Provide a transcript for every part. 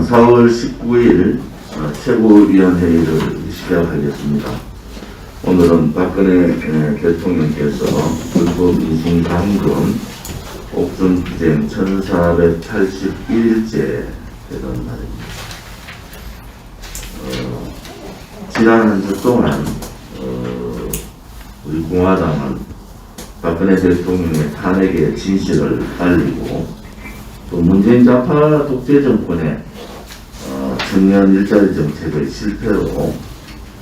4월 19일 최고위원회의를 시작하겠습니다. 오늘은 박근혜 대통령께서 불법 인신감금 옥중투쟁 1481일째 되던 날입니다. 지난 한 주 동안 우리 공화당은 박근혜 대통령의 탄핵의 진실을 알리고 또 문재인 좌파 독재 정권의 청년 일자리 정책의 실패로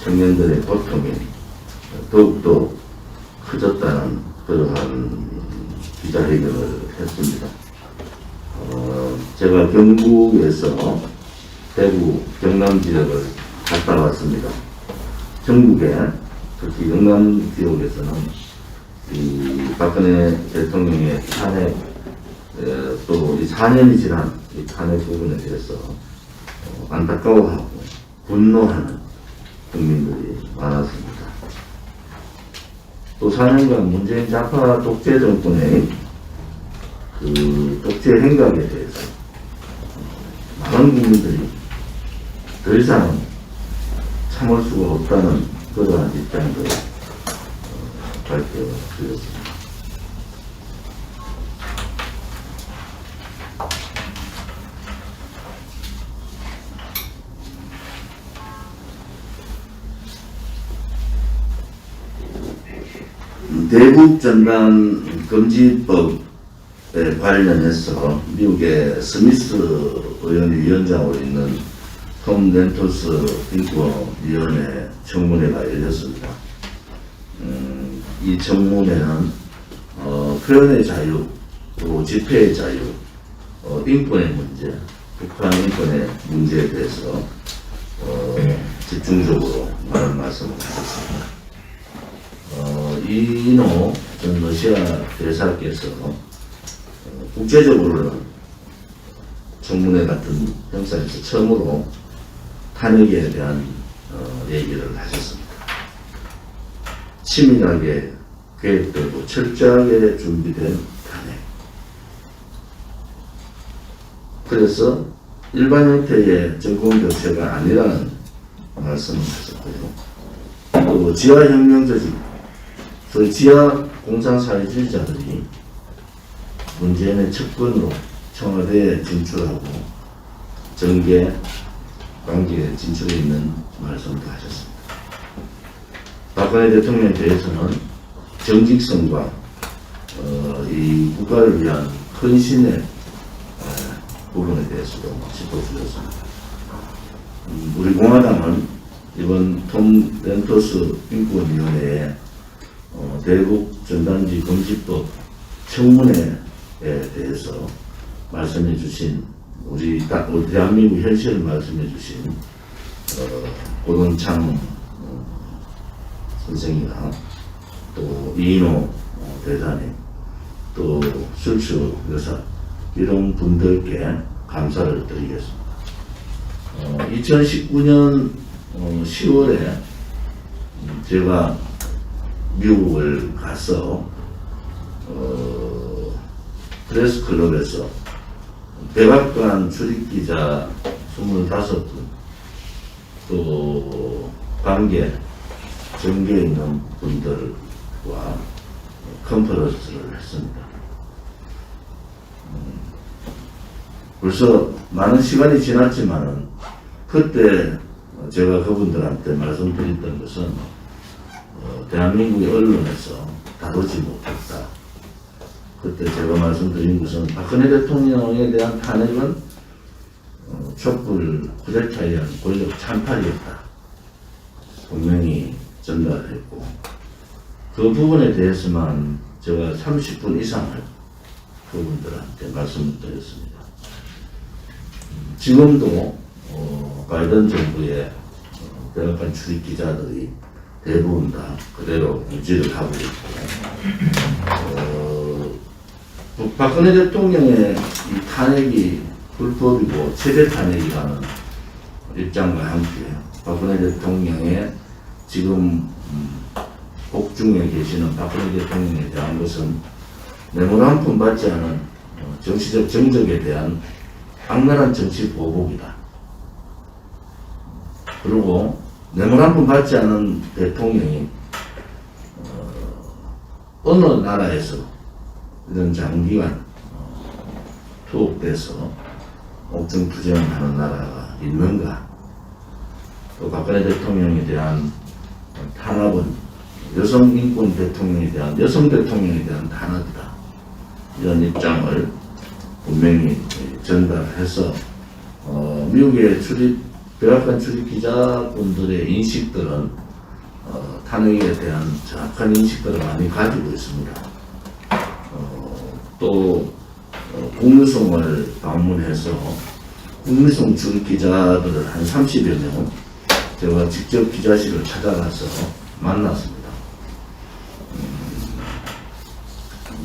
청년들의 고통이 더욱더 커졌다는 그러한 기자회견을 했습니다. 제가 경북에서 대구 경남 지역을 갔다 왔습니다. 전국에 특히 영남 지역에서는 이 박근혜 대통령의 탄핵 또 이 4년이 지난 이 탄핵 부분에 대해서 안타까워하고 분노하는 국민들이 많았습니다. 또 4년간 문재인 좌파 독재 정권의 그 독재 행각에 대해서 많은 국민들이 더 이상 참을 수가 없다는 그러한 입장도 밝혀드렸습니다. 대북 전단 금지법에 관련해서 미국의 스미스 의원이 위원장으로 있는 톰 렌토스 인권위원회 청문회가 열렸습니다. 이 청문회는 표현의 자유, 또 집회의 자유, 인권의 문제, 북한 인권의 문제에 대해서 집중적으로 많은 말씀을 하셨습니다. 이인호 전 러시아 대사께서 국제적으로는 청문회 같은 형사에서 처음으로 탄핵에 대한 얘기를 하셨습니다. 치밀하게 계획되고 철저하게 준비된 탄핵. 그래서 일반 형태의 정권 교체가 아니라는 말씀을 하셨고요. 또 지하혁명 조직, 소위 지하 공산사회주의자들이 문재인의 측근으로 청와대에 진출하고 정계 관계에 진출해 있는 말씀도 하셨습니다. 박근혜 대통령에 대해서는 정직성과 이 국가를 위한 헌신의 부분에 대해서도 짚어주셨습니다. 우리 공화당은 이번 톰 렌토스 인권위원회에 대북 전단지 금지법 청문회에 대해서 말씀해 주신 우리 대한민국 현실을 말씀해 주신 고동창 선생이나 또 이인호 대사님 또 술주 여사 이런 분들께 감사를 드리겠습니다. 2019년 10월에 제가 미국을 가서 프레스클럽에서 백악관 출입기자 25분 또 관계 정계에 있는 분들과 컨퍼런스를 했습니다. 벌써 많은 시간이 지났지만은 그때 제가 그분들한테 말씀드렸던 것은 대한민국의 언론에서 다루지 못했다. 그때 제가 말씀드린 것은 박근혜 대통령에 대한 탄핵은 촛불 쿠데타에 의한 권력 찬탈이었다. 분명히 전달했고 그 부분에 대해서만 제가 30분 이상을 그분들한테 말씀을 드렸습니다. 지금도 바이든 정부의 백악관 출입 기자들이 대부분 다 그대로 유지를 하고 있고 박근혜 대통령의 이 탄핵이 불법이고 최대 탄핵이라는 입장과 함께 박근혜 대통령의 지금 복중에 계시는 박근혜 대통령에 대한 것은 뇌물 한 푼 받지 않은 정치적 정적에 대한 악랄한 정치 보복이다. 그리고 뇌물 한 푼 받지 않은 대통령이 어느 나라에서 이런 장기간 투옥돼서 옥중 투쟁하는 나라가 있는가? 또 박근혜 대통령에 대한 탄압은 여성 인권 대통령에 대한 여성 대통령에 대한 탄압이다. 이런 입장을 분명히 전달해서 미국의 백악관 출입 기자분들의 인식들은 탄핵에 대한 정확한 인식들을 많이 가지고 있습니다. 또 국무성을 방문해서 국무성 출입 기자들을 한 30여 명 제가 직접 기자실을 찾아가서 만났습니다.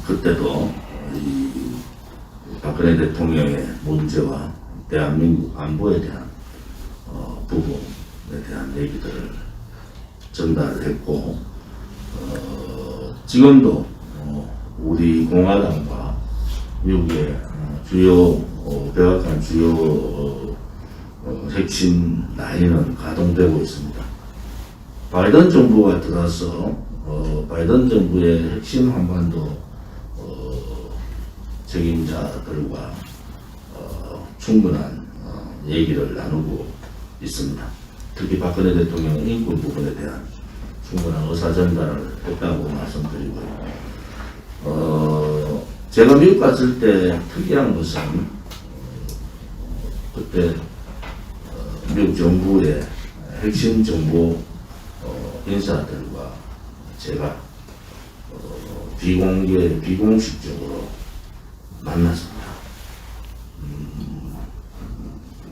그때도 이 박근혜 대통령의 문제와 대한민국 안보에 대한 부분에 대한 얘기들을 전달했고 지금도 우리 공화당과 미국의 주요 백악관 주요 핵심 라인은 가동되고 있습니다. 바이든 정부가 들어서 바이든 정부의 핵심 한반도 책임자들과 충분한 얘기를 나누고 있습니다. 특히 박근혜 대통령의 인권 부분에 대한 충분한 의사전달을 했다고 말씀드리고요. 제가 미국 갔을 때 특이한 것은 그때 미국 정부의 핵심 정보 인사들과 제가 비공식적으로 만났습니다.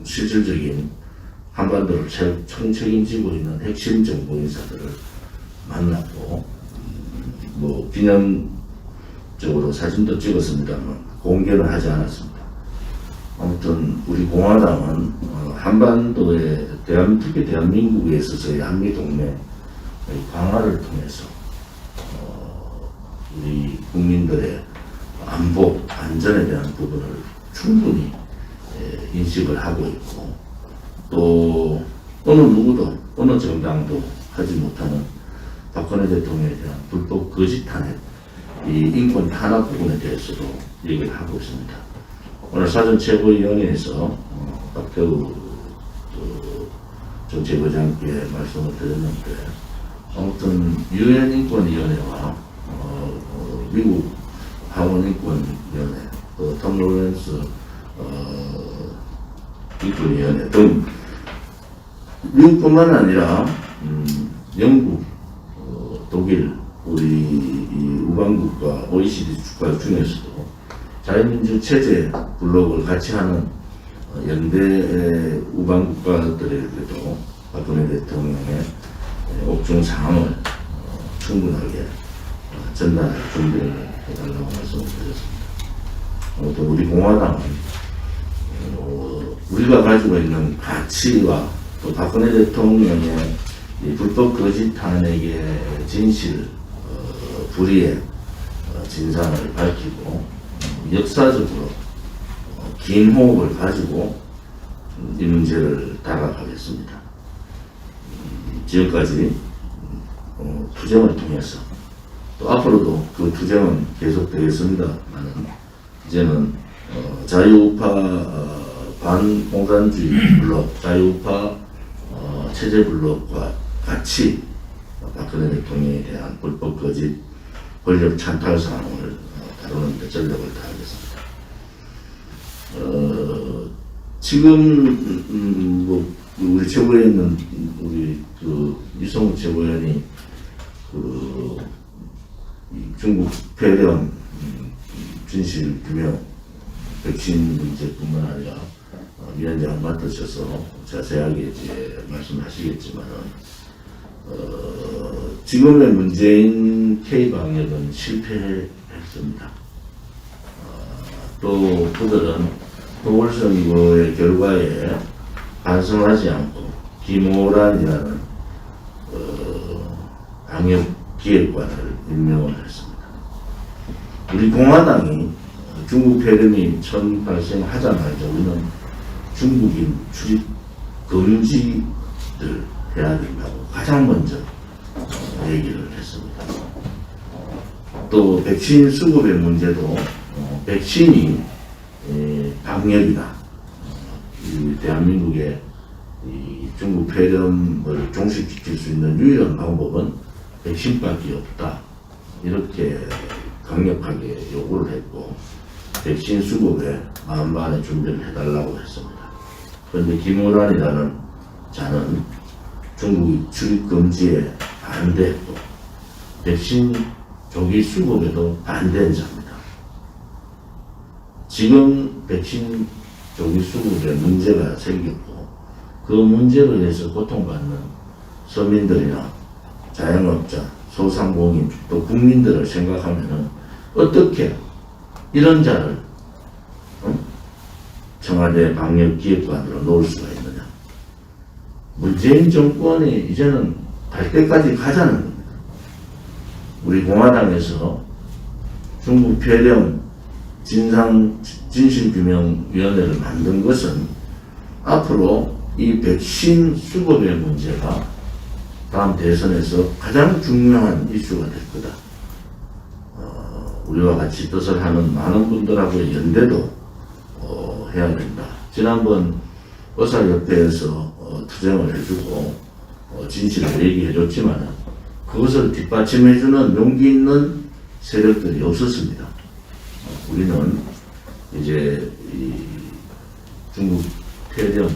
실질적인 한반도를 총책임지고 있는 핵심 정보 인사들을 만났고 뭐 기념적으로 사진도 찍었습니다만 공개는 하지 않았습니다. 아무튼 우리 공화당은 한반도의 특히 대한민국에 있어서의 한미동맹 강화를 통해서 우리 국민들의 안보, 안전에 대한 부분을 충분히 인식을 하고 있고 또 어느 누구도 어느 정당도 하지 못하는 박근혜 대통령에 대한 불법 거짓 탄핵, 이 인권 탄압 부분에 대해서도 얘기를 하고 있습니다. 오늘 사전 최고위원회에서 박태우 전 최고장께 말씀을 드렸는데 아무튼 유엔 인권위원회와 미국 하원 인권위원회, 또 톰 로렌스 인권위원회 등 미국뿐만 아니라 영국, 독일, 우리 이 우방국가 OECD 국가 중에서도 자유민주 체제 블록을 같이 하는 연대 우방국가들에게도 박근혜 대통령의 옥중 상황을 충분하게 전달할 준비를 해달라고 말씀을 드렸습니다. 또 우리 공화당은 우리가 가지고 있는 가치와 또 박근혜 대통령의 이 불법 거짓 탄핵의 진실, 불의의 진상을 밝히고 역사적으로 긴 호흡을 가지고 이 문제를 다가가겠습니다. 지금까지 투쟁을 통해서 또 앞으로도 그 투쟁은 계속되겠습니다만은 이제는 자유우파 반공산주의 블록, 자유우파 체제 블록과 같이 박근혜 대통령에 대한 불법 거짓 권력 찬탈 사항을 다루는 데 전력을 다하겠습니다. 지금 뭐 우리 최고위원은 우리 유성우 최고위원이 중국 폐렴 진실 규명 백신 문제뿐만 아니라 위원장을 맡으셔서 자세하게 이제 말씀하시겠지만은 지금의 문재인 K방역은 실패했습니다. 또 그들은 보궐선거의 결과에 반성하지 않고 김호란이라는 방역기획관을 임명을 했습니다. 우리 공화당이 중국 폐렴이 처음 발생하자마자 우리는 중국인 출입 금지 것들 해야 된다고 가장 먼저 얘기를 했습니다. 또 백신 수급의 문제도 백신이 방역이다. 이 대한민국의 이 중국 폐렴을 종식시킬 수 있는 유일한 방법은 백신밖에 없다. 이렇게 강력하게 요구를 했고 백신 수급에 만반의 준비를 해달라고 했습니다. 그런데 김우란이라는 자는 중국이 출입 금지에 반대했고 백신 조기 수급에도 반대한 자입니다. 지금 백신 조기 수급에 문제가 생겼고 그 문제로 인해서 고통받는 서민들이나 자영업자, 소상공인 또 국민들을 생각하면은 어떻게 이런 자를 청와대 방역기획관으로 놓을 수가 있느냐. 문재인 정권이 이제는 갈 때까지 가자는 겁니다. 우리 공화당에서 중국 폐렴 진실규명위원회를 만든 것은 앞으로 이 백신 수급의 문제가 다음 대선에서 가장 중요한 이슈가 될 거다. 우리와 같이 뜻을 하는 많은 분들하고의 연대도 해야 된다. 지난번 의사협회에서 투쟁을 해주고 진실을 얘기해줬지만 그것을 뒷받침해주는 용기 있는 세력들이 없었습니다. 우리는 이제 이 중국 폐렴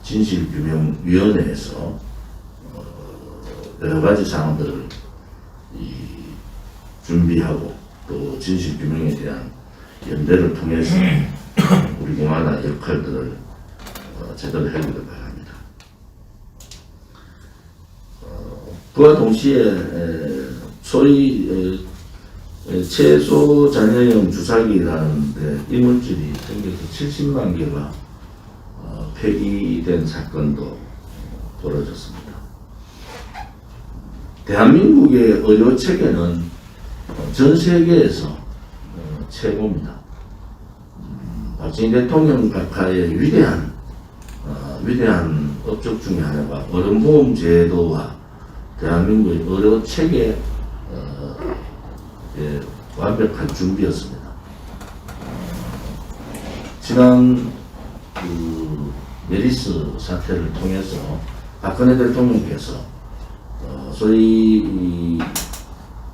진실규명위원회에서 여러 가지 사항들을 준비하고 또 진실규명에 대한 연대를 통해서 우리 공화당 역할들을 제대로 해보길 바랍니다. 그와 동시에 소위 최소 잔여형 주사기라는데 이물질이 생겨서 70만 개가 폐기된 사건도 벌어졌습니다. 대한민국의 의료 체계는 전 세계에서 최고입니다. 박정희 대통령 각하의 위대한 업적 중에 하나가 어른보험 제도와 대한민국의 의료 체계 완벽한 준비였습니다. 지난 메리스 사태를 통해서 박근혜 대통령께서 소위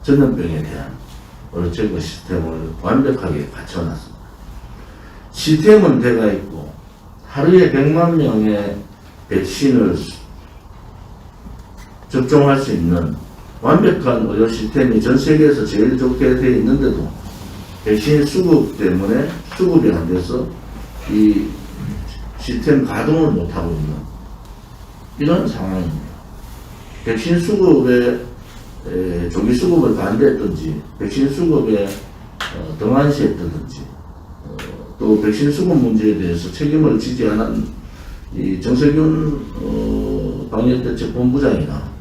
전염병에 대한 의료체계 시스템을 완벽하게 갖춰놨습니다. 시스템은 돼가 있고 하루에 100만 명의 백신을 접종할 수 있는 완벽한 의료 시스템이 전 세계에서 제일 좋게 되어 있는데도 백신 수급 때문에 수급이 안 돼서 이 시스템 가동을 못하고 있는 이런 상황입니다. 백신 수급에 조기 수급을 반대했든지 백신 수급에 등한시했든지 또 백신 수급 문제에 대해서 책임을 지지 않은 이 정세균 방역대책본부장이나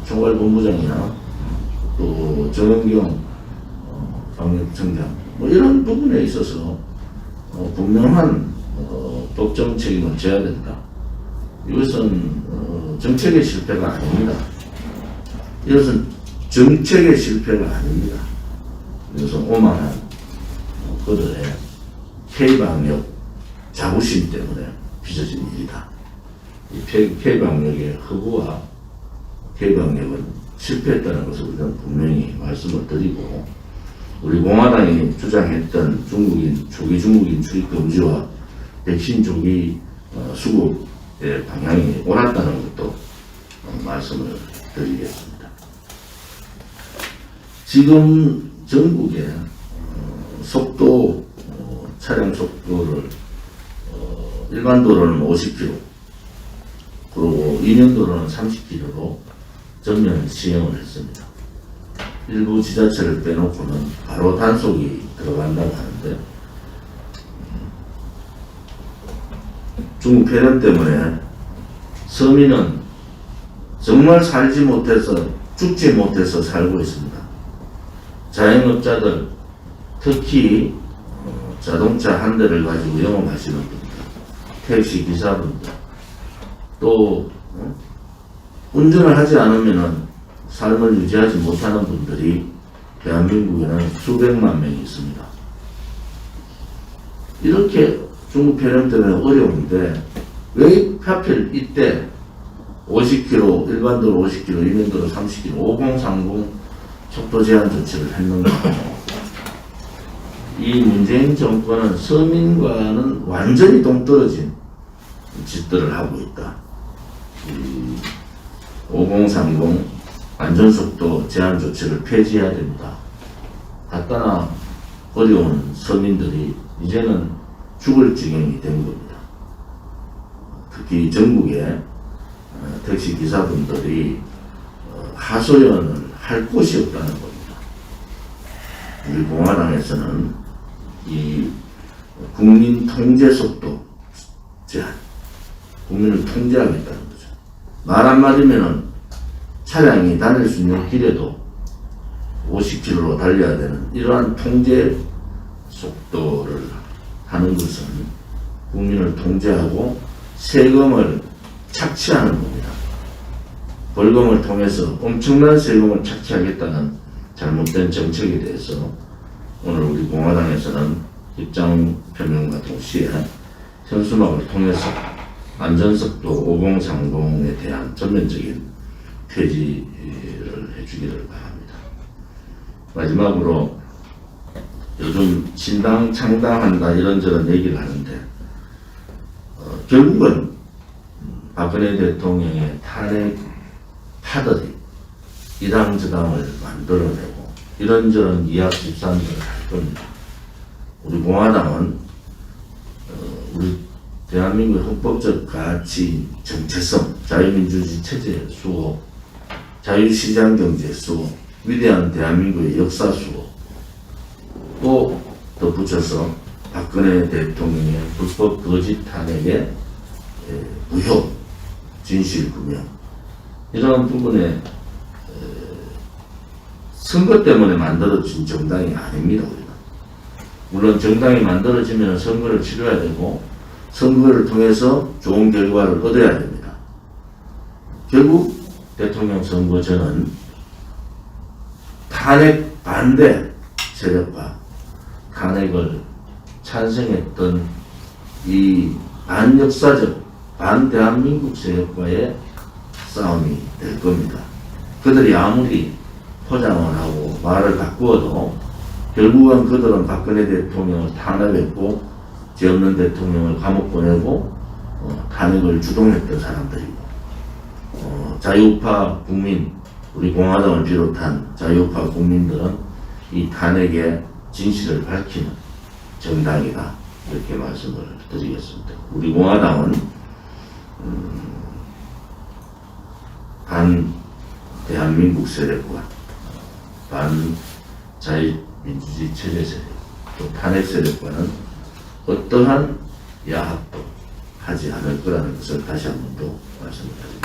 총괄본부장이나 또 정은경 방역청장 뭐 이런 부분에 있어서 분명한 법정 책임을 져야 된다. 이것은 정책의 실패가 아닙니다. 이것은 정책의 실패가 아닙니다. 그래서 오만한 그들의 K방역 자부심 때문에 빚어진 일이다. 이 K방역의 허구와 K방역은 실패했다는 것을 우리는 분명히 말씀을 드리고 우리 공화당이 주장했던 초기 중국인 출입 금지와 백신 조기 수급의 방향이 옳았다는 것도 말씀을 드리겠습니다. 지금 전국의 차량 속도를 일반 도로는 50km 그리고 이면도로는 30km로 전면 시행을 했습니다. 일부 지자체를 빼놓고는 바로 단속이 들어간다고 하는데 중국 폐렴 때문에 서민은 정말 살지 못해서 죽지 못해서 살고 있습니다. 자영업자들 특히 자동차 한 대를 가지고 영업하시는 분들, 택시 기사분들, 또 운전을 하지 않으면은 삶을 유지하지 못하는 분들이 대한민국에는 수백만 명이 있습니다. 이렇게 중국 폐렴 때문에 어려운데 왜 하필 이때 50km, 일반도로 50km, 이면도로 30km, 5030 속도 제한 조치를 했는가? 이 문재인 정권은 서민과는 완전히 동떨어진 짓들을 하고 있다. 5030 안전속도 제한 조치를 폐지해야 됩니다. 간단한 어려운 서민들이 이제는 죽을 지경이 된 겁니다. 특히 전국의 택시 기사분들이 하소연을 할 곳이 없다는 겁니다. 우리 공화당에서는 이 국민 통제 속도 제한, 국민을 통제하겠다는 거죠. 말 한마디면은 차량이 다닐 수 있는 길에도 50km로 달려야 되는 이러한 통제 속도를 하는 것은 국민을 통제하고 세금을 착취하는 겁니다. 벌금을 통해서 엄청난 세금을 착취하겠다는 잘못된 정책에 대해서 오늘 우리 공화당에서는 입장 표명과 동시에 현수막을 통해서 안전속도 5030에 대한 전면적인 폐지를 해주기를 바랍니다. 마지막으로 요즘 신당 창당한다 이런저런 얘기를 하는데 결국은 박근혜 대통령의 탄핵 파들이 이당 저당을 만들어내고 이런저런 이합집산들을 할 겁니다. 우리 공화당은 우리 대한민국의 헌법적 가치 정체성, 자유민주주의 체제 수호, 자유시장 경제 수호, 위대한 대한민국의 역사 수호, 또 덧붙여서 박근혜 대통령의 불법 거짓 탄핵의 무효, 진실 규명 이런 부분에 선거 때문에 만들어진 정당이 아닙니다. 우리는 물론 정당이 만들어지면 선거를 치러야 되고 선거를 통해서 좋은 결과를 얻어야 됩니다. 결국 대통령 선거 전은 탄핵 반대 세력과 탄핵을 찬성했던 이 반역사적 반대한민국 세력과의 싸움이 될 겁니다. 그들이 아무리 포장을 하고 말을 바꾸어도 결국은 그들은 박근혜 대통령을 탄압했고 죄 없는 대통령을 감옥 보내고 탄핵을 주동했던 사람들이고 자유우파 국민, 우리 공화당을 비롯한 자유우파 국민들은 이 탄핵의 진실을 밝히는 정당이다 이렇게 말씀을 드리겠습니다. 우리 공화당은 반 대한민국 세력과 반 자유민주주의 체제 세력 또 탄핵 세력과는 어떠한 야합도 하지 않을 거라는 것을 다시 한 번 더 말씀드립니다.